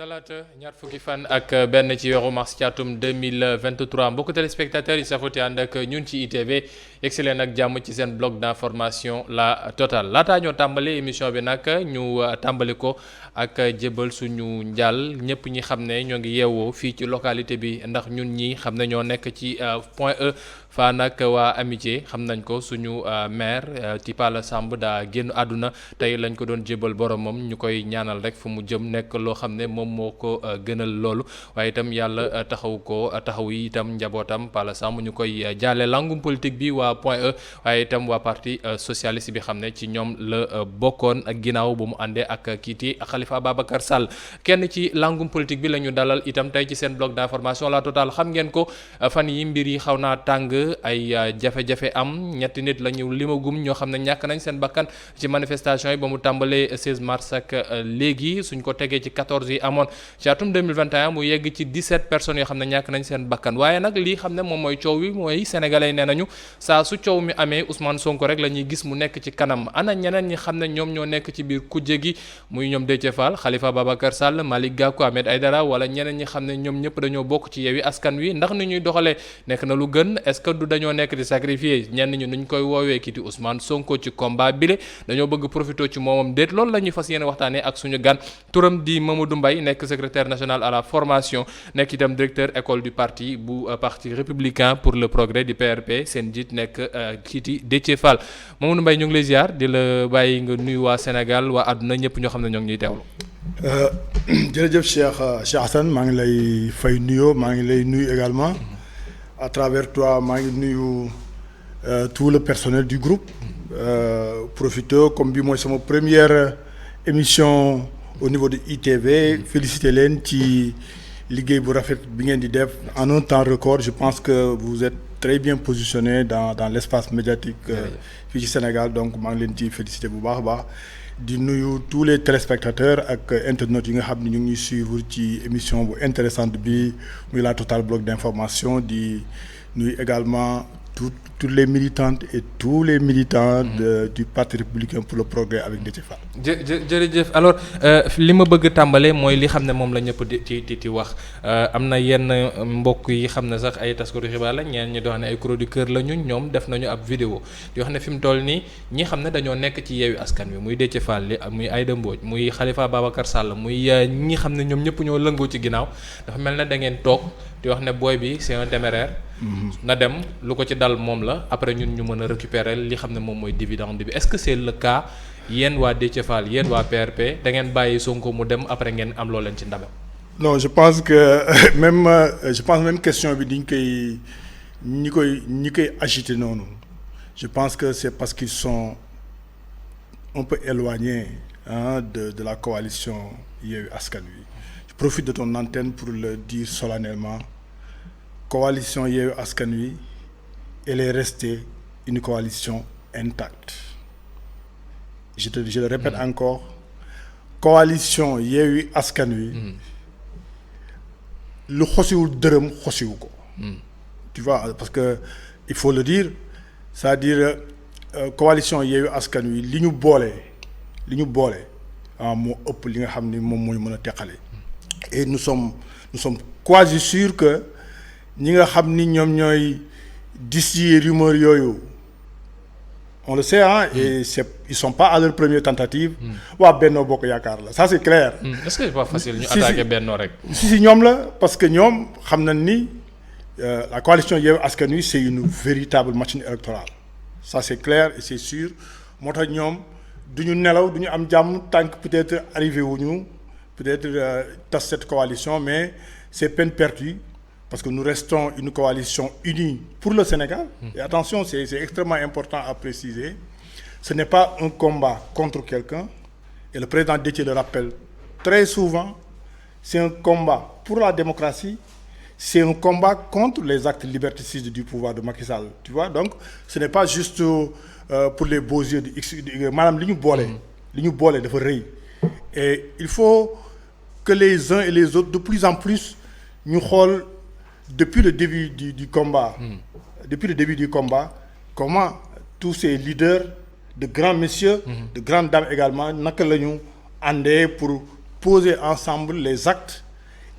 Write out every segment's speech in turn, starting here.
talaata ñaar fukki fan ak benn ci weeru mars ci atum 2023 mbokku téléspectateurs yi safoti ànd ak ñun ci ITV yegsi leen ak jàmm ci seen bloc d'information la totale laataa ñoo tàmbali émission bi nag ñu tàmbali ko ak jébal suñu njaal ñëpp ñi xam ne ñoo ngi yeewoo fii ci localité bi ndax ñun ñi xam ne ñoo nekk ci Point E faa nag waa amitié xam nañ ko suñu maire Tipala Samb daa génn àdduna tey lañ ko doon jébal boromam ñu koy ñaanal rek fu mu jëm nekk loo xam ne moom moo ko gënal loolu waaye itam yàlla taxaw ko taxaw yi itam njabootam Pala Samb ñu koy jaale langum politique bi waa Point E waaye itam waa parti socialiste bi xam ne ci ñoom la bokkoon ak ginnaaw bu mu àndee ak kiiti Khalifa Ababacar Sall kenn ci langum politique bi la ñu dalal itam tey ci seen bloc d'information la totale xam ngeen ko fan yi mbir yi xaw naa tàng ay jafe-jafe am ñetti nit la ñu limagum ñoo xam ne ñàkk nañ seen bakkan ci manifestation yi ba mu tàmbalee 16 mars ak léegi suñ ko tegee ci 14 yi amoon ci atum 2021 mu yegg ci 17 personnes yoo xam ne ñàkk nañ seen bakkan waaye nag lii xam ne moom mooy coow wi mooy sénégalais yi nee nañu saa su coow mi amee Ousmane Sonko rek la ñuy gis mu nekk ci kanam ana ñeneen ñi xam ne ñoom ñoo nekk ci biir kujje gi muy ñoom Déthié Fall Khalifa Babacar Sall Malick Gakou Ahmed Aïdara wala ñeneen ñi xam ne ñoom ñëpp dañoo bokk ci Yewwi Askan Wi ndax ni ñuy doxalee nekk na lu gën est-ce que du dañoo nekk di sacrifier ñenn ñi nuñ koy woowee kii di Ousmane Sonko ci combat bile dañoo bëgg profité ci moomam déet loolu la ñuy fas yéene waxtaanee ak suñu gan turam di Mamadou Mbaye nekk secrétaire national à la formation nekk itam directeur école du parti bu parti républicain pour le progrès du PRP seen jiit nekk kii di Déthié Fall Mamadou Mbaye ñu ngi lay ziar di la bàyyi nga nuyu waa Sénégal waa àdduna ñëpp ñoo xam ne ñoo ngi ñuy teewlu. jërëjëf Cheikh Hassan maa ngi lay fay nuyoo maa ngi lay nuyu également à travers toi maa ngi nuyu tout le personnel du groupe profito comme bi mooy sama première émission au niveau de ITV féliciter leen ci liggéey bu rafet bi ngeen di def en un temps record je pense que vous êtes très bien positionné dans l'espace médiatique fii ci Sénégal donc maa ngi leen ci féliciter bu baax a baax di nuyu tous les téléspectateurs ak internautes yi nga xam ne ñu ngi ñuy suivre ci émission bu intéressante bi muy la Total bloc d'information di nuyu également toutes les militantes et tous les militants du parti républicain pour le progrès avec Déthié Fall. jërëjëf alors li ma bëgg tàmbale mooy li xam ne moom la ñëpp di wax am na yenn mbokk yi xam ne sax ay taskatu xibaar la ñeen ñi di wax ne ay chroniqueur la ñoom def nañu ab vidéo di wax ne fi mu toll nii ñi xam ne dañoo nekk ci Yewwi Askan Wi muy Déthié Fall li muy Aïda Mbodj muy Khalifa Babacar Sall muy ñi xam ne ñoom ñëpp ñoo lëngoo ci ginnaaw dafa mel ne da ngeen toog di wax ne booy bi c'est un téméraire na dem lu ko ci dal moom la après ñun ñu mën a récupérer li xam ne moom mooy dividende bi est-ce que c'est le cas yéen waa Déthié Fall yéen waa PRP da ngeen bàyyi Sonko mu dem après ngeen am loo leen ci ndabam. non je pense que même question bi diñ koy ñi koy agité noonu je pense que c'est parce qu'ils sont un peu éloignés de la coalition Yewwi Askan Wi. Je profite de ton antenne pour le dire solennellement coalition Yewwi Askan Wi elle est restée une coalition intacte je le répète encore coalition Yewwi Askan Wi lu xosiwul dërëm xosiwu ko tu vois parce que il faut le dire c'est-à-dire coalition Yewwi Askan Wi li ñu boole moo ëpp li nga xam ni moom moo ñu mën a teqale et nous sommes quasi sûrs que ñi nga xam ni ñoom ñooy distiller rumeur yooyu on le sait et ils sont pas à leur première tentative waa Benno Bokk Yaakaar la ça c'est clair. Est-ce que c'est pas facile ñu attaquer Benno rek. si ñoom la parce que ñoom xam nañ ni la coalition Yewwi Askan Wi c'est une véritable machine électorale ça c'est clair et c'est sûr moo tax ñoom du ñu nelaw du ñu am jàmm tant que peut-être arrivé wuñu peut-être tas cette coalition mais c'est peine perdue parce que nous restons une coalition unie pour le Sénégal et attention c'est extrêmement important à préciser ce n'est pas un combat contre quelqu'un et le président Déthié le rappelle très souvent c'est un combat pour la démocratie c'est un combat contre les actes liberticides du pouvoir de Macky Sall tu vois donc ce n'est pas juste pour les beaux yeux de X maanaam li ñu boole dafa rëy et il faut que les uns et les autres de plus en plus ñu xool depuis le début du combat comment tous ces leaders de grands messieurs de grandes dames également naka la ñu àndee pour poser ensemble les actes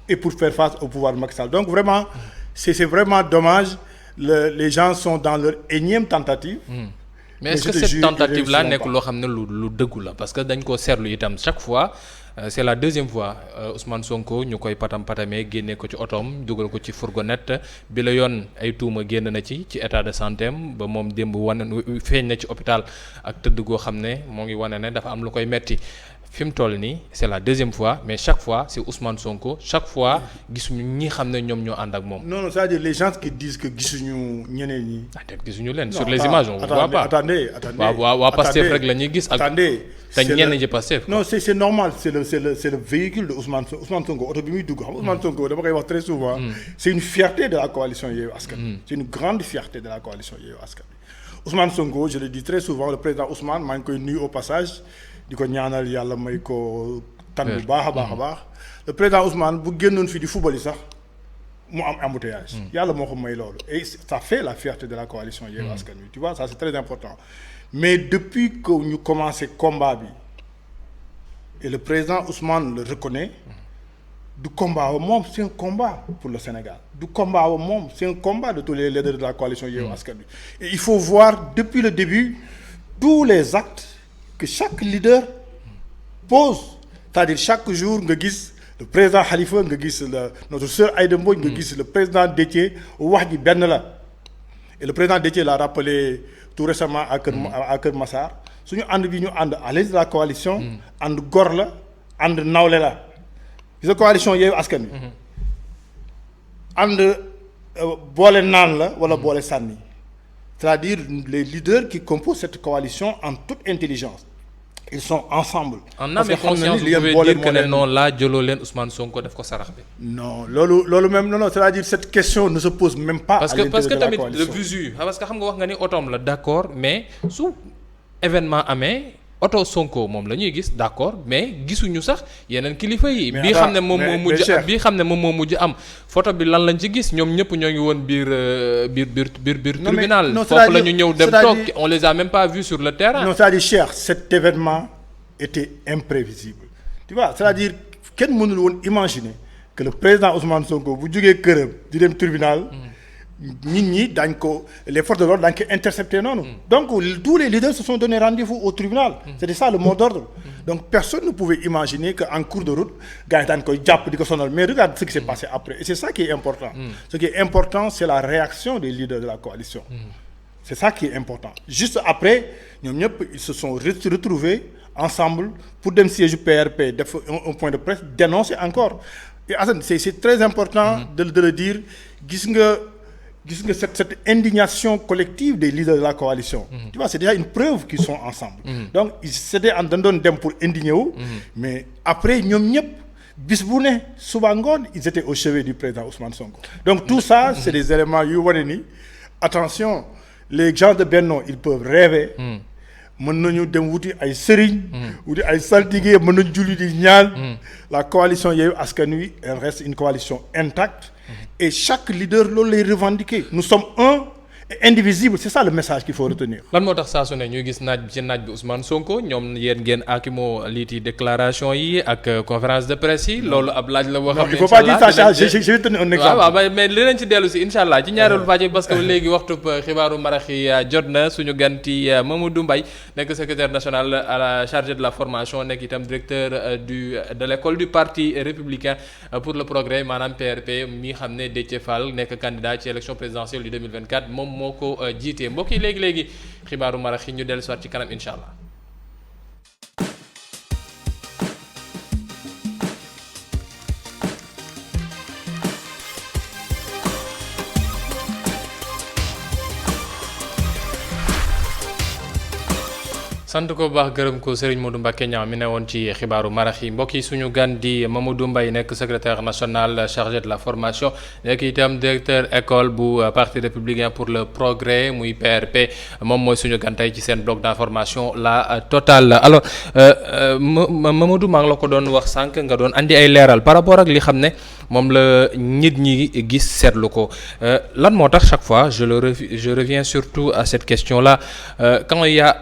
et pour faire face au pouvoir de Macky Sall. Donc vraiment c'est vraiment dommage les gens sont dans leur énième tentative. mais est-ce que cette tentative là nekk loo xam ne lu dëggu la parce que dañ koo seetlu itam chaque fois c'est la deuxième fois Ousmane Sonko ñu koy patamee génne ko ci otoom dugal ko ci fourgonnette bi la yoon ay tuuma génn na ci état de santé am ba moom démb feeñ na ci hôpital ak tëdd goo xam ne moo ngi wane ne dafa am lu koy metti fi mu toll nii c'est la deuxième fois mais chaque fois c'est Ousmane Sonko chaque fois gisuñu ñi xam ne ñoom ñoo ànd ak moom. non c'est-à-dire les gens qui disent que gisuñu ñeneen ñi. gisuñu leen sur les images on voit pas. attendez waa Pastef rek la ñuy gis ak. te ñenn ñi Pastef. non c'est normal c'est le véhicule de Ousmane Sonko oto bi muy dugg xam Ousmane Sonko dama koy wax très souvent. c'est une fierté de la coalition Yewwi Askan Wi. c'est une grande fierté de la coalition Yewwi Askan Wi. Ousmane Sonko je le dis très souvent le président Ousmane maa ngi koy nuyu au passage. di ko ñaanal yàlla may ko tan bu baax a baax le président Ousmane bu génnoon fii di football yi sax mu am embouteillage. yàlla moo ko may loolu et ça fait la fierté de la coalition Yewwi Askan Wi tu vois ça c'est très important mais depuis que ñu commencé combat bi et le président Ousmane le reconnaît du combat wa moom c'est un combat pour le Sénégal du combat wa moom c'est un combat de tous les leaders de la coalition Yewwi Askan Wi et il faut voir depuis le début tous les actes que chaque leader pose c'est-à-dire chaque jour nga gis le président Khalifa nga gis notre sœur Aïda Mbodj nga gis le président Déthié wax ji benn la et le président Déthié l'a rappelé tout récemment à Kër Massar suñu ànd bi ñu ànd à l'aise de la coalition ànd gor la ànd nawle la gis nga coalition Yewwi Askan Wi ànd boole naan la wala boole sànni c'est-à-dire les leaders qui composent cette coalition en toute intelligence ils sont ensemble. en âme et conscience vous pouvez dire que ne non laa jëloo leen Ousmane Sonko def ko sarax bi. non loolu même non c'est-à-dire cette question ne se pose même pas. parce que tamit le visu parce que xam nga wax nga ni otoom la d'accord mais su événement amee oto Sonko moom la ñuy gis d'accord mais gisuñu sax yeneen kilifa yi. bii xam ne moom moo mujj am photo bi lan lañ ci gis ñoom ñëpp ñoo ngi woon biir tribunal. foofu la ñu ñëw dem toog on les a même pas vus sur le terrain. non c'est-à-dire Cheikh cet événement était imprévisible tu vois c'est-à-dire kenn mënul woon imaginer que le président Ousmane Sonko bu jógee këram di dem tribunal. nit ñi daañ ko les forces de l'ordre daañ ko intercepté noonu donc tous les leaders se sont donné rendez-vous au tribunal c'était ça le mot d'ordre donc personne ne pouvait imaginer que en cours de route gars yi daañ koy jàpp di ko sonal mais regarde ce qui s'est passé après et c'est ça qui est important ce qui est important c'est la réaction des leaders de la coalition c'est ça qui est important juste après ñoom ñëpp ils se sont retrouvés ensemble pour dem siège PRP def un point de presse dénoncer encore et Assane c'est très important de le dire gis nga cette indignation collective des leaders de la coalition. Tu vois c'est déjà une preuve qu'ils sont ensemble. Donc ils s'étaient dañ doon dem pour indigner wu. mais après ñoom ñëpp bis bu ne suba ngoon ils étaient au chevet du président Ousmane Sonko. donc tout ça c'est des éléments yu wane ni attention les gens de Benno ils peuvent rêver. mën nañu dem wuti ay sëriñ. wuti ay saltige mën nañu julli di ñaan. la coalition Yewwi Askan Wi elle reste une coalition intacte. et chaque leader loolu lay revendiquer nous sommes un et indivisible c'est ça le message qu'il faut retenir. lan moo tax saa su ne ñuy gis naaj bi Ousmane Sonko ñoom yéen ngeen akimoo liiti déclaration yi ak conférence de presse yi loolu ab laaj la boo xam ne. il faut pas dire ça je vais tenir un exemple. waaw mais li leen ci dellu si incha allah ci ñaareelu pàcc parce que léegi waxtu xibaaru marax yi jot na suñu ganti Mamadou Mbaye nekk secrétaire national à la chargé de la formation nekk itam directeur de l'école du parti républicain pour le progrès maanaam PRP mi xam ne Déthié Fall nekk candidat ci élection présidentielle du 2024 moom moo ko jiitee mbokk yi léegi xibaaru marax yi ñu dellu soit ci kanam incha allah. sant ko bu baax gërëm ko Serigne Modou Mbacké Niang mi ne woon ci xibaaru marax yi mbokk yi suñu gan di Mamadou Mbaye nekk secrétaire national chargé de la formation nekk itam directeur école bu parti républicain pour le progrès muy PRP moom mooy suñu gan tey ci seen bloc d'information la totale. alors Mamadou maa ngi la ko doon wax sànq nga doon andi ay leeral par rapport ak li xam ne moom la nit ñi gis seetlu ko lan moo tax chaque fois je reviens surtout à cette question là quand il y a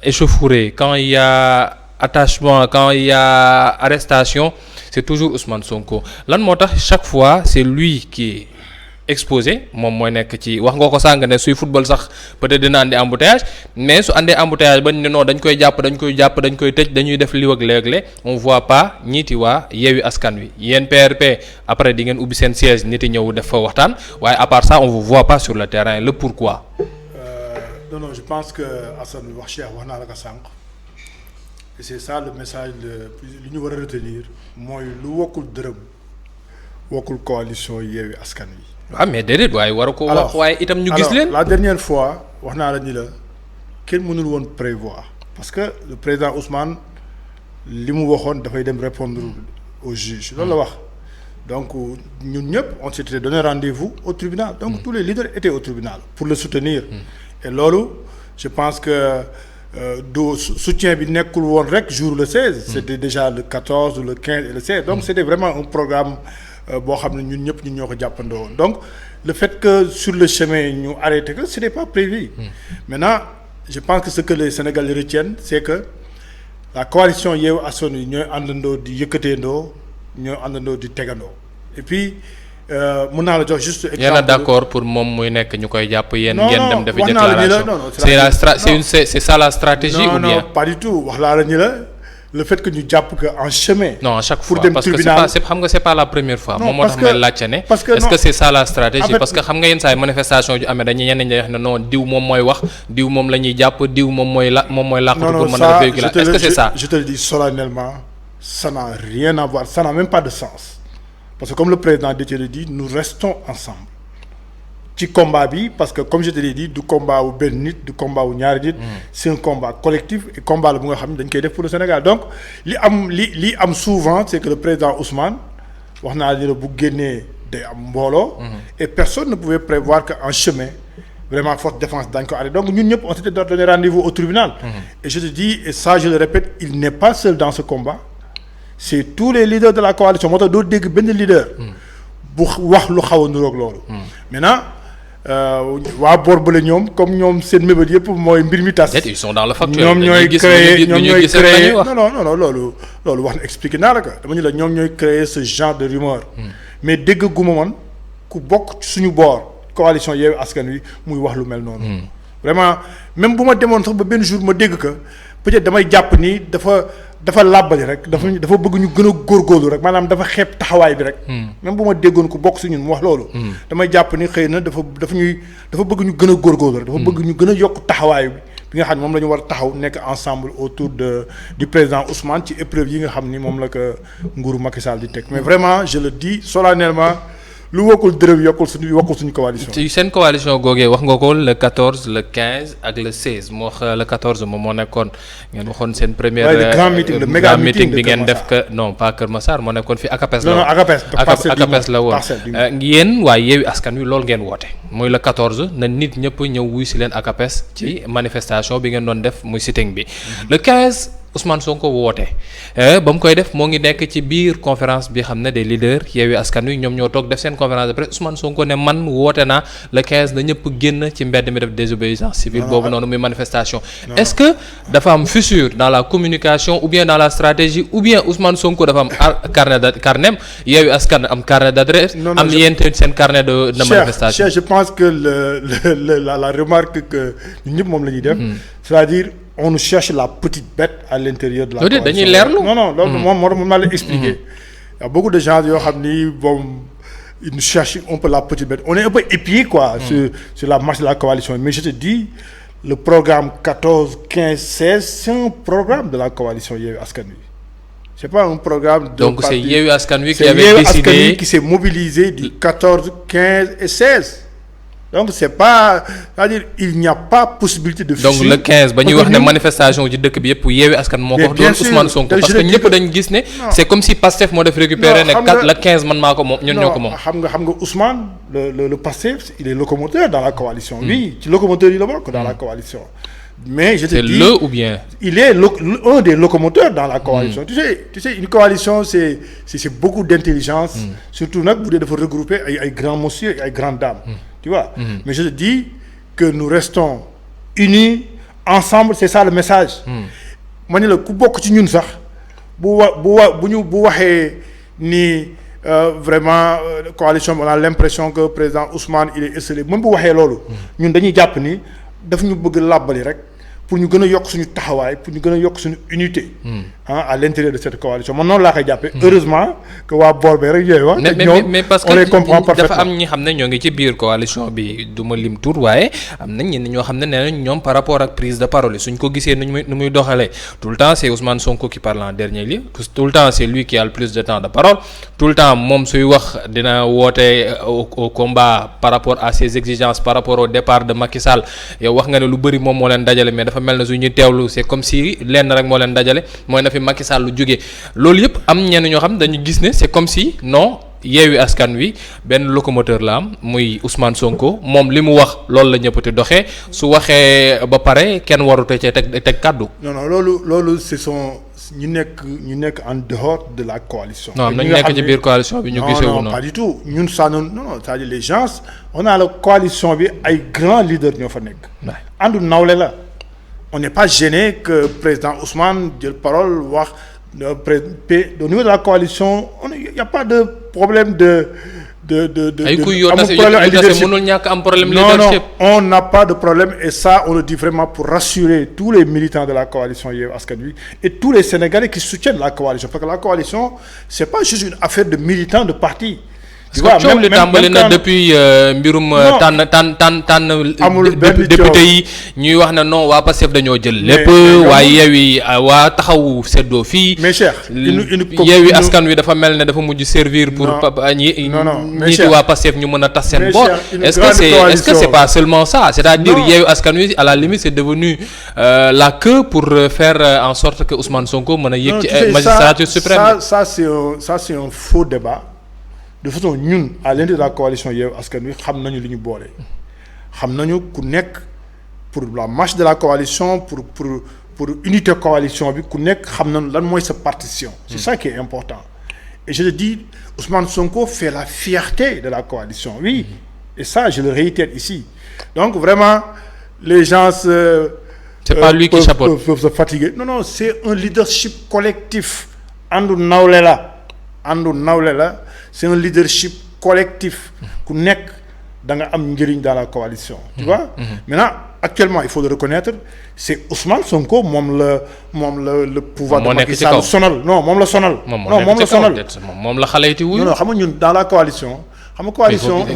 échauffourée quand il y a attachement quand il y a arrestation c'est toujours Ousmane Sonko lan moo tax chaque fois c'est lui qui exposé moom mooy nekk ci wax nga ko sànq ne suy football sax peut-être dina andi embouteillage mais su andee embouteillage bañ ne non dañ koy jàpp dañ koy tëj dañuy def li wëg léeg-léeg on voit pas ñiiti waa Yewwi Askan Wi yéen PRP après di ngeen ubbi seen siège nit yi ñëw def fa waxtaan waaye à part ça on vous voit pas sur le terrain le pourquoi. Non je pense que Assane wax Cheikh wax naa la ko sànq et c'est ça le message li ñu war a retenir mooy lu wokkul dërëm wokkul coalition Yewwi Askan Wi. waaw mais déedéet waaye war ko wax waaye itam ñu gis leen. La dernière fois wax naa la ni la kenn mënul woon prévoir parce que le président Ousmane li mu waxoon dafay dem répondre au juge loolu la wax donc ñun ñëpp on s'était donné rendez-vous au tribunal donc tous les leaders étaient au tribunal pour le soutenir et loolu je pense que du soutien bi nekkul woon rek jour le 16 c'était déjà le 14 ou le 15 et le 16 donc c'était vraiment un programme boo xam ne ñun ñëpp ñun ñoo ko jàppandoo woon donc le fait que sur le chemin ñu arrêté que c'était pas prévu maintenant je pense que ce que les Sénégalais retiennent c'est que la coalition Yewwi Askan Wi ñooy àndandoo di yëkkateendoo ñooy àndandoo di tegandoo et puis mën naa la jox juste exemple yéen a d'accord pour moom muy nekk ñu koy jàpp yéen ngeen dem defi déclaration c'est ça la stratégie ou bien non pas du tout wax laa la ñu la le fait que ñu jàpp que en chemin. non à chaque fois pour dem parce tribunal que xam nga c'est pas la première fois. non moo tax may laajte ne. parce que est-ce que c'est ça la stratégie. en fait, parce que xam nga yenn saa yi manifestation ju amee dañuy ñenn ñi wax ne non diw moom mooy wax diw moom la ñuy jàpp diw moom mooy làqatu pour mën a véhiculer est-ce que c'est ça. je te le dis solennellement ça n'a rien à voir ça n'a même pas de sens parce que comme le président Déthié le dit nous restons ensemble ci combat bi parce que comme je te l'ai dit du combat wu benn nit du combat wu ñaari nit. c'est un combat collectif et combat la bu nga xam ne dañ koy def pour le Sénégal donc li am souvent c'est que le président Ousmane wax naa la bu génnee day am mbooloo. et personne ne pouvait prévoir que en chemin vraiment force défense dañ ko arrêté donc ñun ñëpp on s'était donné rendez-vous au tribunal. et je te dis et ça je le répète il n'est pas seul dans ce combat c'est tous les leaders de la coalition moo tax doo dégg benn leader. bu wax lu xaw a niroog loolu. maintenant. waa boor bële ñoom comme ñoom seen mébét yëpp mooy mbir mi tas. ils sont dans le factuel ñoom ñooy créer non loolu wax na expliqué naa la ko dama ñu la ñoom ñooy créer ce genre de rumeur. mais dégg guma man ku bokk suñu boor coalition Yewwi Askan Wi muy wax lu mel noonu. vraiment même bu ma demoon sax ba benn jour ma dégg que peut-être damay jàpp ni dafa làbbali rek dafa bëgg ñu gën a góorgóorlu rek maanaam dafa xeeb taxawaay bi rek. même bu ma déggoon ku bokk si ñun mu wax loolu. damay jàpp ni xëy na dafa bëgg ñu gën a góorgóorlu rek. dafa bëgg ñu gën a yokk taxawaay bi nga xam ne moom la ñu war a taxaw nekk ensemble autour du président Ousmane ci épreuve yi nga xam ni moom la ko nguuru Macky Sall di teg mais vraiment je le dis solennellement. lu wokkul dërëm yokkul suñu coalition. ci seen coalition googee wax nga ko le 14 le 15 ak le 16 moo wax le 14 moom moo nekkoon ngeen waxoon seen première. le grand meeting le méga meeting bi ngeen def que non pas Kër Massar moo nekkoon fi Akapes la. non Akapes la woon yéen waa Yewwi Askan Wi loolu ngeen woote. muy le 14 na nit ñëpp ñëw wuy si leen Akapes ci manifestation bi ngeen doon def muy sitting bi. le 15. Ousmane Sonko woote ba mu koy def moo ngi nekk ci biir conférence bi xam ne des leaders Yewwi Askan Wi ñoom ñoo toog def seen conférence de presse Ousmane Sonko ne man woote naa le 15 na ñëpp génn ci mbedd mi def désobéissance civile boobu noonu muy manifestation. est-ce que dafa am fissure dans la communication ou bien dans la stratégie ou bien Ousmane Sonko dafa am carnet Yewwi Askan am carnet d'adresse. am yéen seen carnet de manifestation. je pense que la remarque que ñun ñëpp moom la ñuy def. c'est-à-dire. on nous cherche la petite bête à l'intérieur de la coalition. dañuy leerlu non loolu moom maa la expliquer. y a beaucoup de gens yoo xam ni bon ils nous cherchent un peu la petite bête on est un peu épié quoi. sur la marche de la coalition mais je te dis le programme 14 15 16 c'est un programme de la coalition Yewwi Askan Wi. c'est pas un programme. donc c'est Yewwi Askan Wi qui avait décidé c'est Yewwi Askan Wi qui s'est mobilisé du 14 15 et 16. donc c'est pas c'est-à-dire il n'y a pas possibilité de. donc le 15 ba ñuy wax ne manifestation ci dëkk bi yëpp Yewwi Askan moo ko doon Ousmane Sonko parce que ñëpp dañ gis ne. c'est comme si Pastef moo def récupérer ne le 15 man maa ko moom ñun ñoo ko moom. xam nga Ousmane le Pastef il est locomoteur dans la coalition. oui ci locomoteur yi la bokk dans la coalition. mais je te dis c'est le ou bien. il est un des locomoteurs dans la coalition. tu sais une coalition c'est beaucoup d'intelligence. surtout nag bu dee dafa regrouper ay grands messieurs ay grandes dames. tu vois. mais je te dis que nous restons unis ensemble c'est ça le message. ma ne la ku bokk ci ñun sax bu waxee ni vraiment coalition on a l'impression que président Ousmane il est esselé même bu waxee loolu. ñun dañuy jàpp ni daf ñu bëgg làbbali rek. pour ñu gën a yokk suñu taxawaay pour ñu gën a yokk suñu unité. À l'intérieur de cette coalition man noonu laa koy jàppee. heureusement que waa boor bee rek yooyu wax. mais parce que dafa am ñi xam ne ñoo ngi ci biir coalition bi du ma lim tur waaye am nañ ñenn ñoo xam ne nee nañ ñoom par rapport ak prise de parole suñ ko gisee nu muy doxalee tout le temps c'est Ousmane Sonko qui parle en dernier lieu tout le temps c'est lui qui a le plus de temps de parole tout le temps moom suy wax dina woote au combat par rapport à ses exigences par rapport au départ de Macky Sall yow wax nga ne lu bëri moom moo leen dajale mais dafa mel na su ñuy teewlu c'est comme si lenn rek moo leen dajale mooy na fi Macky Sall lu jógee loolu yëpp am ñenn ñoo xam dañu gis ne c'est comme si non Yewwi Askan Wi benn locomoteur la am muy Ousmane Sonko moom li mu wax loolu la ñëpp di doxee su waxee ba pare kenn warute cee teg kàddu. non loolu ce sont ñu nekk en dehors de la coalition. non am na ñu nekk ci biir coalition bi ñu gisee wu non pas du tout ñun ça non c'est-à-dire les gens on a la coalition bi ay grands leaders ñoo fa nekk. àndu nawle la. on n'est pas gêné que président Ousmane jël parole wax au niveau de la coalition il y a pas de problème de ay kuy yoo tase mënul ñàkk am problème leadership. Non, on n'a pas de problème et ça on le dit vraiment pour rassurer tous les militants de la coalition Yewwi Askan Wi et tous les Sénégalais qui soutiennent la coalition parce que la coalition c'est pas juste une affaire de militants de parti. tu vois coow li tàmbali na depuis mbirum tànn député yi ñuy wax na non waa Pastef dañoo jël lépp waaye Yewwi waa taxawu seddoo fii mais Cheikh Yewwi Askan Wi dafa mel ne dafa mujj servir pour ñiiti waa Pastef ñu mën a tas seen boor est-ce que c'est pas seulement ça c'est-à-dire Yewwi Askan Wi à la limite c'est devenu la queue pour faire en sorte que Ousmane Sonko mën a yëg ci magistrature suprême. ça c'est un faux débat. De toute façon ñun à l'intérieur de la coalition Yewwi Askan Wi xam nañu li ñu boole xam nañu ku nekk pour la marche de la coalition pour unité coalition bi ku nekk xam nañu lan mooy sa partition. C'est ça qui est important et je le dis Ousmane Sonko fait la fierté de la coalition oui et ça je le réitère ici donc vraiment les gens c'est pas lui qui chapeaute peuvent se fatiguer non c'est un leadership collectif àndu nawle la c'est un leadership collectif ku nekk da nga am njëriñ dans la coalition tu vois maintenant actuellement il faut le reconnaître c'est Ousmane Sonko moom la pouvoir de Macky Sall sonal moom la sonal moom la xale yi ti wuyu non xam nga ñun dans la coalition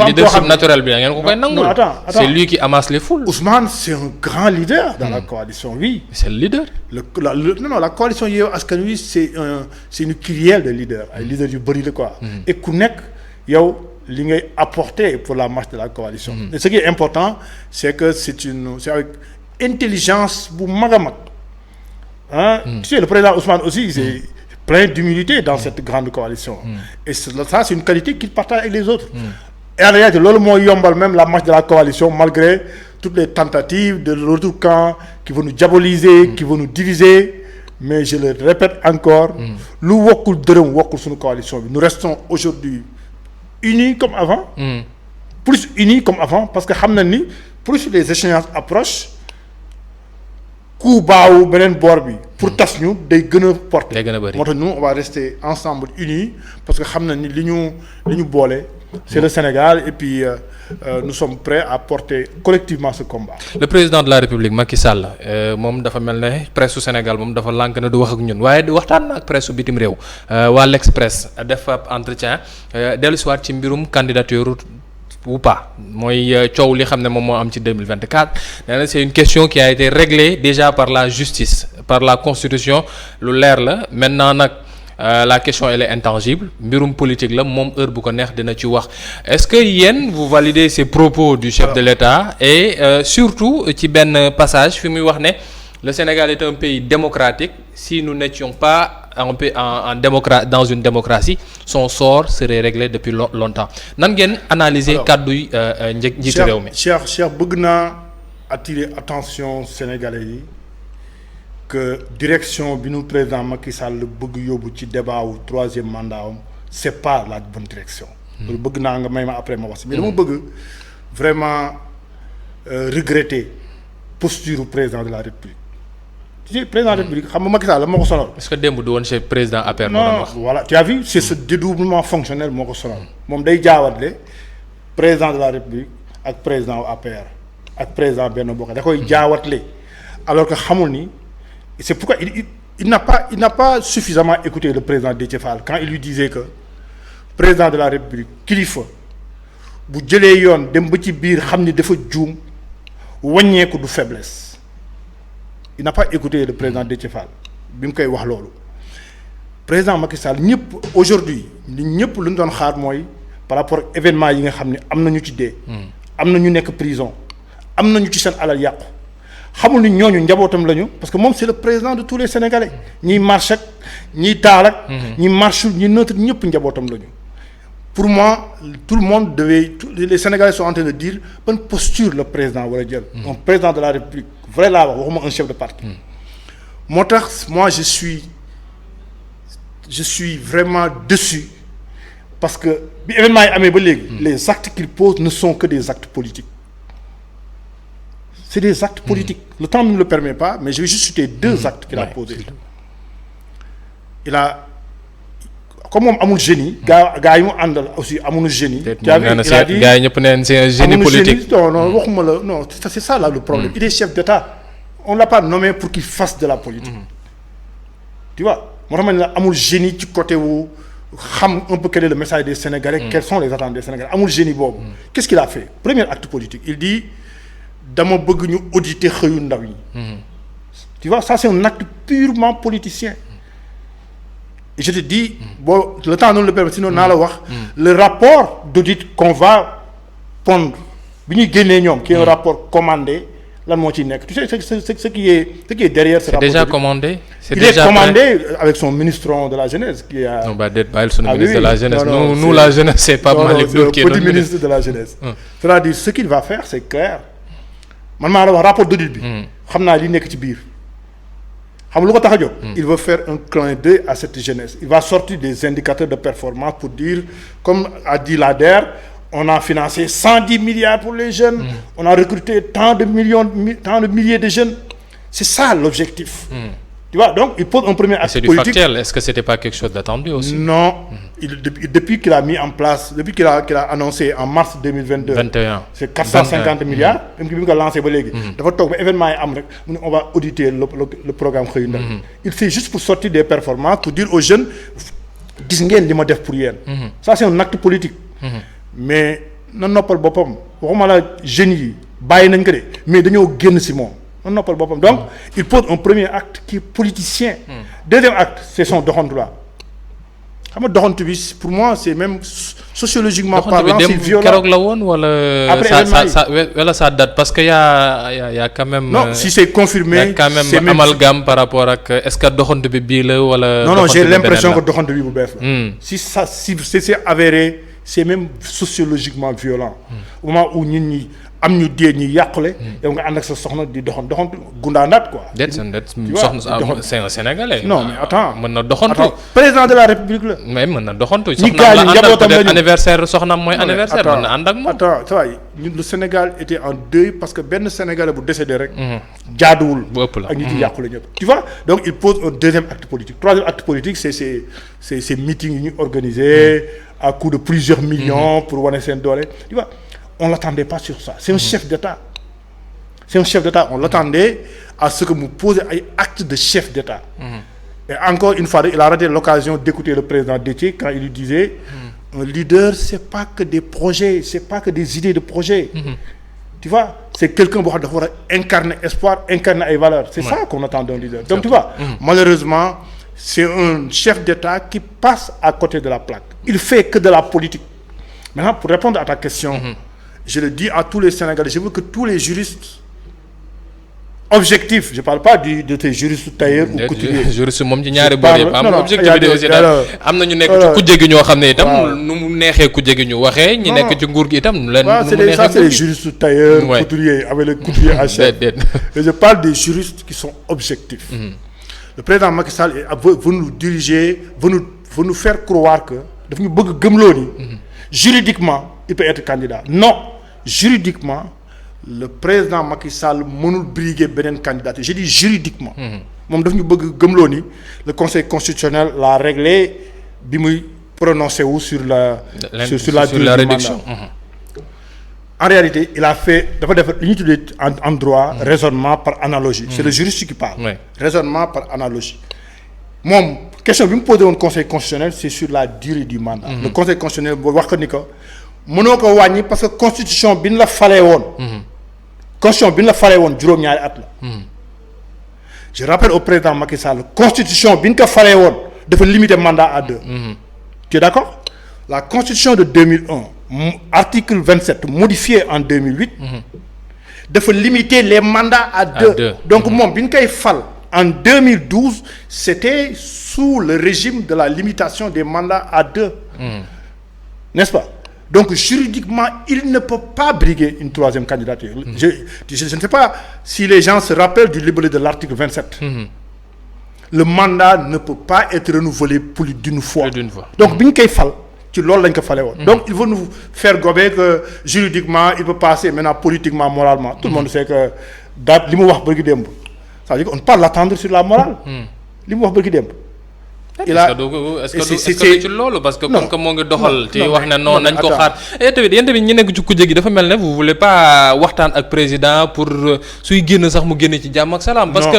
leadership naturel bi da ngeen ko koy nangul c'est lui qui amasse les foules. Ousmane c'est un grand leader dans la coalition oui c'est le leader la coalition Yewwi Askan Wi c'est une kyrielle de leaders ay leaders yu bëri la quoi et ku nekk yow li ngay apporter pour la marche de la coalition et ce qui est important c'est que c'est avec intelligence bu mag a mag tu sais le président Ousmane aussi c'est plein d'humilité dans cette grande coalition et ça c'est une qualité qu'il partage avec les autres et en réalité loolu moo yombal même la marche de la coalition malgré toutes les tentatives de l'autre camp qui veut nous diaboliser qui veut nous diviser mais je le répète encore lu wokkul dërëm wokkul suñu coalition bi nous restons aujourd'hui unis comme avant plus unis comme avant parce que xam na ni plus les échéances approchent ku baawu beneen boor bi pour tas ñu day gën a porter moo tax nous on va rester ensemble unis parce que xam na ni li ñu boole c'est le Sénégal et puis nous sommes prêts à porter collectivement ce combat. Le président de la République Macky Sall moom dafa mel ne presse su Sénégal moom dafa lànk na du wax ak ñun waaye di waxtaan na ak presse su bitim réew waa l'Express def ab entretien dellu si waat ci mbirum candidature ou pas mooy coow li xam ne moom moo am ci 2024 nee na c'est une question qui a été réglée déjà par la justice par la constitution lu leer la maintenant nag la question elle est intangible mbirum politique la moom heure bu ko neex dina ci wax est-ce que yéen vous validez ces propos du chef de l'État et surtout ci benn passage fi muy wax ne le Sénégal est un pays démocratique si nous n'étions pas dans une démocratie son sort serait réglé depuis longtemps nan ngeen analyser kàdduy njiitu réew mi. Cheikh bëgg naa attirer attention sénégalais yi que direction bi nu président Macky Sall bëgg yóbbu ci débat wu troisième mandat am c'est pas la bonne direction. loolu bëgg naa nga may ma après ma wax si mais dama bëgg vraiment regretter posture du président de la République tu sais président de la République xam nga Macky Sall la moo ko sonal. est-ce que démb du woon chef président APR moo doon wax. voilà tu as vu c'est ce dédoublement fonctionnel moo ko sonal moom day jaawatle président de la République ak président APR ak président Benno Bokk da koy jaawatle alors que xamul ni c'est pourquoi il n'a pas suffisamment écouté le président Déthié Fall quand il lui disait que président de la République kilifa bu jëlee yoon dem ba ci biir xam ni dafa juum wàññeeku du faiblesse il n'a pas écouté le président Déthié Fall bi mu koy wax loolu président Macky Sall ñëpp aujourd'hui ñëpp lu ñu doon xaar mooy par rapport ak événement yi nga xam ne am na ñu ci dee. am na ñu nekk prison am na ñu ci seen alal yàqu xamul ni ñooñu njabootam lañu parce que moom c'est le président de tous les Sénégalais ñiy marche ak ñiy taal ak. ñi marche ñi neutre ñëpp njabootam lañu. Pour moi tout le monde les Sénégalais sont en train de dire bonne posture le président war a jël. un président de la République vrai laa wax waxuma un chef de parti. moo tax moi je suis vraiment déçu parce que bi événement yi amee ba léegi. les actes qu'il pose ne sont que des actes politiques. c'est des actes politiques. Le temps ne me le permet pas mais je vais juste citer deux actes qu'il a posés. il a comme moom amul génie. gaa yi mu àndal aussi amuñu génie. il a dit gaa yi ñëpp neen c'est un génie politique. non waxuma la non c'est ça là le problème. il est chef d'État on l'a pas nommé pour qu'il fasse de la politique. tu vois moo tax ma ne la amul génie ci côté wu xam un peu quel est le message des Sénégalais. quelles sont les attentes des Sénégalais amul génie boobu. qu'est-ce qu'il a fait premier acte politique il dit dama bëgg ñu auditer xëyu ndaw yi. tu vois ça c'est un acte purement politicien. et je te dis bon le temps noonu le permet sinon naa la wax. le rapport d'audit qu'on va pondre bi ñuy génnee ñoom. qui est un rapport commandé lan moo ciy nekk tu sais ce qui est derrière ce rapport. C'est déjà commandé. Il est commandé avec son ministre de la jeunesse qui a. non ba déet bàyyil sunu ministre de la jeunesse. nous la jeunesse c'est pas Malick Ndour qui est petit ministre de la jeunesse. c'est-à-dire ce qu'il va faire c'est clair man maa la wax rapport d'audit bi. xam naa li nekk ci biir. xam nga lu ko tax a jóg. il veut faire un clin d'œil à cette jeunesse. il va sortir des indicateurs de performance pour dire comme a dit l'ADER on a financé 110 milliards pour les jeunes. On a recruté tant de milliers de jeunes. C'est ça l'objectif. Tu vois, donc il pose un premier acte politique. C'est du factuel. Est-ce que c'était pas quelque chose d'attendu aussi? Non. Depuis qu'il a mis en place, depuis qu'il a annoncé en mars 2022. 21. C'est 450 milliards. Même qu'il a lancé ba léegi. dafa toog ba événement yi am rek on va auditer le programme Xëyu Ndaw. Il fait juste pour sortir des performances pour dire aux jeunes gis ngeen li ma def pour yéen. Ça c'est un acte politique. mais na noppal boppam waxuma la jeunes yi bàyyi nañ ko de mais dañoo génn ci moom na noppal boppam donc il pose un premier acte qui est politicien. deuxième acte c'est son doxantu la xam nga doxantu bi pour moi c'est même sociologiquement parlant c'est violent. keroog la woon wala. après ça date parce que y a quand même. non si c'est confirmé. y a quand même amalgame par rapport ak est-ce que doxantu bi bii la wala. non j'ai l'impression que doxantu bi bu bees la. si c'est avéré. c'est même sociologiquement violent. au moment où nit ñi am ñu dee ñi yàqule. yow nga ànd ak sa soxna di doxantu gundaandaat quoi. soxna c'est un Sénégalais. non mais attends mën na doxantu. président de la République la. mais mën na doxantu. ñi gaañ njabootam la ñu anniversaire soxnaam mooy anniversaire mën na ànd ak moom. attends ça va ñun le Sénégal était en deuil parce que benn Sénégalais bu décédé rek. jaaduwul. bu ëpp la ak ñi ci yàqule ñëpp. tu vois donc il pose un deuxième acte politique troisième acte politique c'est ces meetings yi ñu organisé à coût de plusieurs millions pour wane seen doole tu vois on l'attendait pas sur ça c'est un chef d'État on l'attendait à ce que mu pose ay actes de chef d'État et encore une fois il a raté l'occasion d'écouter le président Déthié quand il lui disait un leader c'est pas que des projets c'est pas que des idées de projets tu vois c'est quelqu'un boo xam dafa war a incarner espoir incarner ay valeurs c'est ça qu'on attend d'un leader donc tu vois malheureusement c'est un chef d'État qui passe à côté de la plaque. Il fait que de la politique. Maintenant, pour répondre à ta question, je le dis à tous les Sénégalais, je veux que tous les juristes objectifs, je parle pas de tes juristes tailleurs ou couturiers. Juriste moom ci ñaari boor yëpp am objectivité aussi am na ñu nekk ci kujje gi ñoo xam ne itam nu mu neexee kujje gi ñu waxee ñi nekk ci nguur gi itam nu mu neexee ça c'est les juristes tailleurs couturiers avec les couturiers à chef. Et je parle des juristes qui sont objectifs. Le président Macky Sall veut nous diriger, veut nous faire croire que daf ñu bëgg gëmloo ni juridiquement il peut être candidat. Non, juridiquement le président Macky Sall mënul briguer beneen candidature. Je dis juridiquement. moom daf ñu bëgg gëmloo ni le conseil constitutionnel l'a réglé bi muy prononcé wu sur la durée du réduction mandat. En réalité il a fait dafa def li ñuy tuddee en droit raisonnement par analogie. C'est le juriste qui parle. Oui. Raisonnement par analogie. moom question bi mu posé woon conseil constitutionnel c'est sur la durée du mandat. Le conseil constitutionnel boo wax ko ni ko mënoo ko wàññi parce que constitution bi ñu la falee woon. constitution bi ñu la falee woon juróom-ñaari at la. Je rappelle au président Macky Sall constitution bi ñu ko falee woon dafa limiter mandat à 2. Tu es d'accord? La constitution de 2001 article 27 modifié en 2008. dafa limiter les mandats à 2. Donc moom bi ñu koy fal. En 2012, c'était sous le régime de la limitation des mandats à 2. N'est-ce pas? Donc juridiquement, il ne peut pas briguer une troisième candidature. Je ne sais pas si les gens se rappellent du libellé de l'article 27. Le mandat ne peut pas être renouvelé plus d'une fois. Donc bi ñu koy fal ci loolu lañ ko fale woon. Donc il veut nous faire gober que juridiquement il peut passer maintenant politiquement moralement. Tout le monde sait que daal li mu wax bërki démb. C'est-à-dire qu'on ne peut pas l'attendre sur la morale. li mu wax bërki démb. est-ce que ci loolu parce que comme que moo ngi doxal te wax na non nañ ko xaar tamit yéen tamit ñi nekk ci kujje gi dafa mel ne vous voulez pas waxtaan ak président pour suy génn sax mu génn ci jàmm ak salaam parce que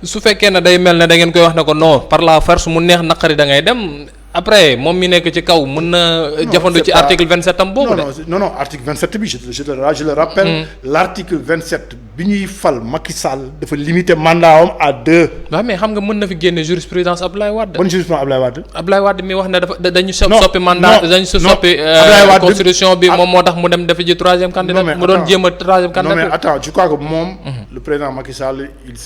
su fekkee ne day mel ne da ngeen koy wax ne ko non par la force mu neex naqari da ngay dem après moom mi nekk ci kaw mën na jafandu ci article 27 am boobu de non article 27 bi je le rappelle l'article 27 bi ñuy fal Macky Sall dafa limiter mandat am à 2. waaw mais xam nga mën na fi génne jurisprudence Abdoulaye Wade. bonne jurisprudence Abdoulaye Wade mi wax ne dafa dañu soppi mandat dañu soppi constitution bi moom moo tax mu dem dafa ji troisième candidat mu doon jéem a troisième candidat. non mais attends je crois que moom le président Macky Sall il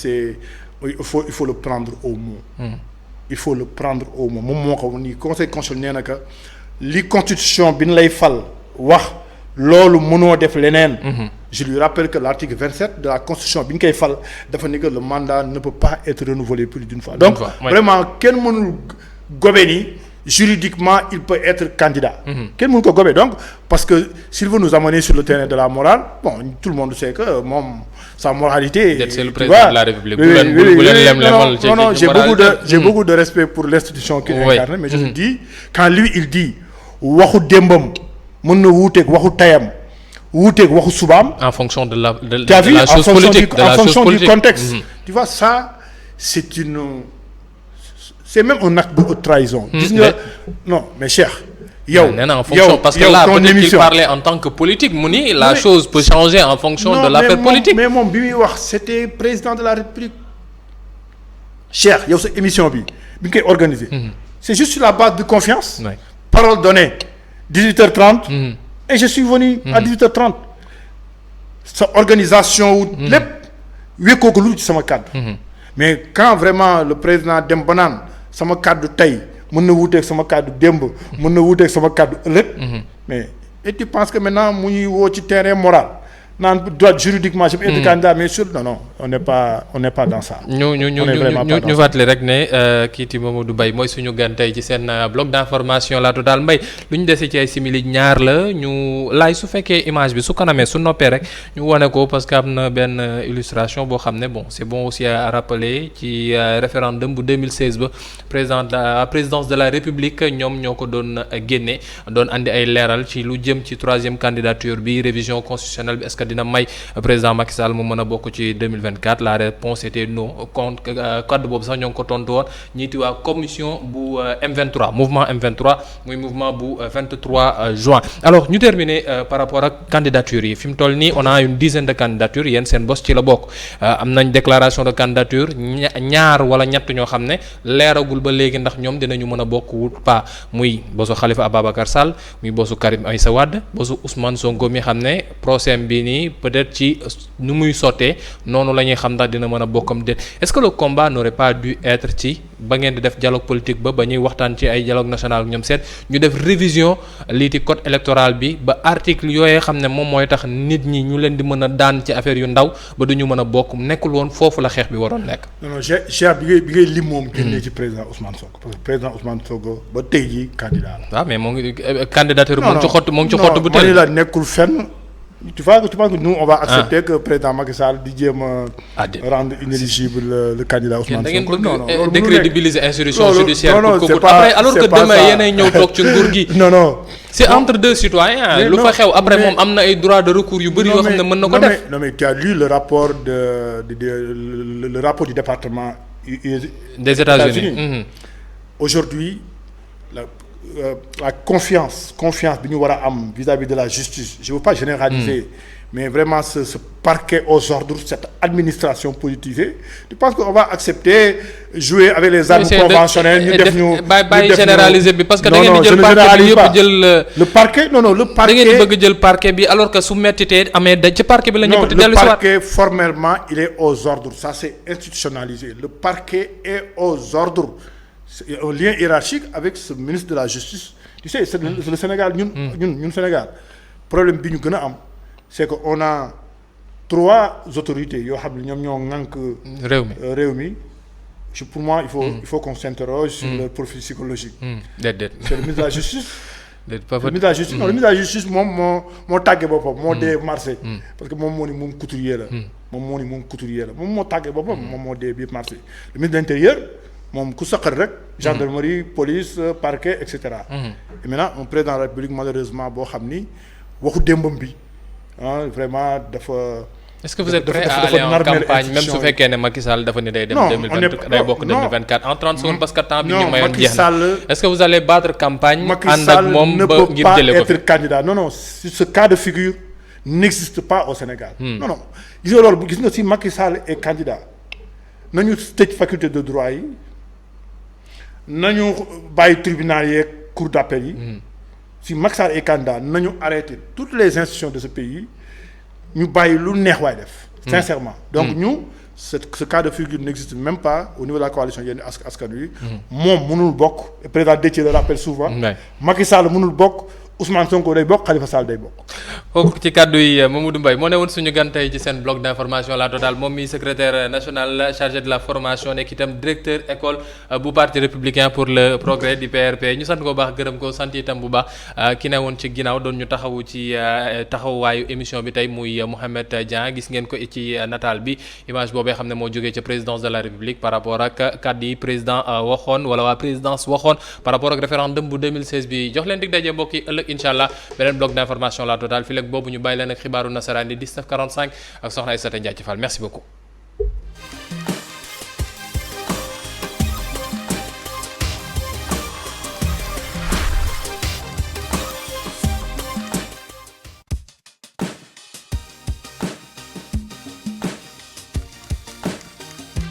faut le prendre au mot. Il faut le prendre au mot moom moo ko ni conseil constitutionnel nee na que li constitution bi ñu lay fal wax loolu mënoo def leneen. Je lui rappelle que l'article 27 de la constitution bi ñu koy fal dafa ni que le mandat ne peut pas être renouvelé plus d'une fois. Donc vraiment kenn mënul gobe ni juridiquement il peut être candidat. kenn mënu ko gobe donc parce que s'il veut nous amener sur le terrain de la morale bon tout le monde sait que moom sa moralité. c'est le président de la République. Non, j'ai beaucoup de respect pour l'institution qu'il incarne, mais je te dis quand lui il dit waxu démbam mën na wuuteeg waxu tayam wuuteeg waxu subaam. En fonction de la chose politique en fonction du contexte. Tu vois ça c'est même un acte de haute trahison. gis nga non mais Cheikh. yow en fonction parce que là peut-être qu'il parlait en tant que politique mu ni la chose peut changer en fonction de l'affaire politique. mais moom bi muy wax c'était président de la République. Cheikh yow sa émission bi nga koy organiser. c'est juste sur la base de confiance. parole donnée 18h30. et je suis venu à 18h30. sa organisation wu lépp wékkoo ko lu ci sama kàddu. mais quand vraiment le président dem ba naan sama kàddu tey mën na wuuteeg sama kàddu démb mën na wuuteeg sama kàddu ëllëg mais et tu penses que maintenant mu ñuy woo ci terrain moral naan droit juridiquement je peux être candidat mais sur non on n'est pas dans ça. ñu fàttali rek ne kii Mamadou Mbaye mooy suñu gan tey ci seen bloc d'information La Totale Mbaye lu ñu dese ci ay simili ñaar la ñu laay su fekkee image bi su kanamee su noppee rek ñu wane ko parce que am na benn illustration boo xam ne bon c'est bon aussi à rappeler ci référendum bu 2016 ba présidence de la République ñoom ñoo ko doon génne doon andi ay leeral ci lu jëm ci troisième candidature bi révision constitutionnelle bi est-ce que dina may président Macky Sall mu mën a bokk ci 2024 la réponse était non contre cadre boobu sax ñoo ngi ko tontu woon ñiiti waa commission bu M23 mouvement M23 muy mouvement bu 23 juin. Alors ñu terminer par rapport ak candidature yi fi mu toll nii on a une dizaine de candidatures yéen seen bos ci la bokk am nañ déclaration de candidature ñaar wala ñett ñoo xam ne leeragul ba léegi ndax ñoom dinañu mën a bokk wut pas muy bosu Khalifa Ababacar Sall muy bosu Karim Meïssa Wade bosu Ousmane Sonko mi xam ne procès bi nii peut-être ci nu muy sottee noonu la ñuy xam ndax dina mën a bokkam déet est-ce que le combat n'aurait pas dû être ci ba ngeen di def dialogue politique ba ñuy waxtaan ci ay dialogue national ñoom seet ñu def révision lii ci code électoral bi ba article yooyee xam ne moom mooy tax nit ñi ñu leen di mën a daan ci affaire yu ndaw ba duñu mën a bokk nekkul woon foofu la xeex bi waroon nekk. non Cheikh bi ngay lim moom génnee ci président Ousmane Sonko parce que président Ousmane Sonko ba tey jii candidat la. waaw mais moo ngi candidature moo ngi ci xott bu tey la nekkul fenn tu penses que nous on va accepter que président Macky Sall di jéem a rendre inéligible le candidat Ousmane Sonko. non bëgg décrédibiliser institution judiciaire pour que après alors que demain yéenay ñëw toog ci nguur gi. non c'est entre deux citoyens. lu fa xew après moom am na ay droits de recours yu bëri yoo xam ne mën na ko def. non mais tu as lu le rapport le rapport du département des États-Unis. Aujourd'hui la confiance bi ñu war a am vis-à-vis de la justice je veux pas généraliser mais vraiment ce parquet aux ordres cette administration politisée je pense qu'on va accepter jouer avec les armes conventionnelles ñu def ñu bàyyi généraliser bi parce que da ngeen di jël parquet bi yëpp jël le parquet da ngeen di bëgg jël parquet bi alors que su mettitee amee da ci parquet bi la ñëpp di dellu si waat. Le parquet formellement il est aux ordres ça c'est institutionnalisé le parquet est aux ordres. C'est un lien hiérarchique avec ce ministre de la justice tu sais c'est le Sénégal ñun Sénégal problème bi ñu gën a am c'est que on a 3 autorités yoo xam ne ñoom ñoo ŋànk réew mi pour moi il faut qu'on s'interroge sur leur profil psychologique. déedéet c'est le ministre de la justice. le ministre de la justice moom moo tàggee boppam moo dee Marseille. parce que moom moo ni moom couturier la. moom moo tàggee boppam moom moo dee biir Marseille. le ministre de l'intérieur moom ku saqal rek. gendarmerie police parquet et cetera. et maintenant un président de la République malheureusement boo xam ni waxu démbam bi vraiment dafa. est-ce que vous êtes prêt à aller en campagne même su fekkee ne Macky Sall dafa ni day dem. 2024 day bokk 2024 en 30 secondes parce que temps bi ñu mayoon jeex na est-ce que vous allez battre campagne. ànd ak moom ba ngir jëlee ko fi être candidat non ce cas de figure n'existe pas au Sénégal. non gis nga loolu gis nga si Macky Sall est candidat nañu tëj faculté de droit yi. nañu bàyyi tribunal yeeg cour d'appel yi. si Macky Sall est candidat nañu arrêter toutes les institutions de ce pays ñu bàyyi lu neex waay def. sincèrement donc ce cas de figure n'existe même pas au niveau de la coalition Yewwi Askan Wi. moom mënul bokk président Déthié le rappelle souvent. Macky Sall mënul bokk. Ousmane Sonko day bokk Khalifa Sall day bokk. foofu ci kàddu yi Mamadou Mbaye moo ne woon suñu gan tey ci seen bloc d'information La Totale moom mi secrétaire national chargé de la formation nekk itam directeur école bu parti républicain pour le progrès du PRP ñu sant ko baax gërëm ko sant itam bu baax ki ne woon ci ginnaaw doon ñu taxawu ci taxawaayu émission bi tey muy Mouhamed Dieng gis ngeen ko ci nataal bi image boobee xam ne moo jógee ca présidence de la République par rapport ak kàddu yi président waxoon wala waa présidence waxoon par rapport ak référendum bu 2016 bi jox leen dig daje mbokk yi ëllëg incha allah beneen bloc d'information La Totale fii léegi boobu ñu bàyyi leen ak xibaaru nasaraan di 19:45 ak soxna Aïssata Ndiaye Fall merci beaucoup.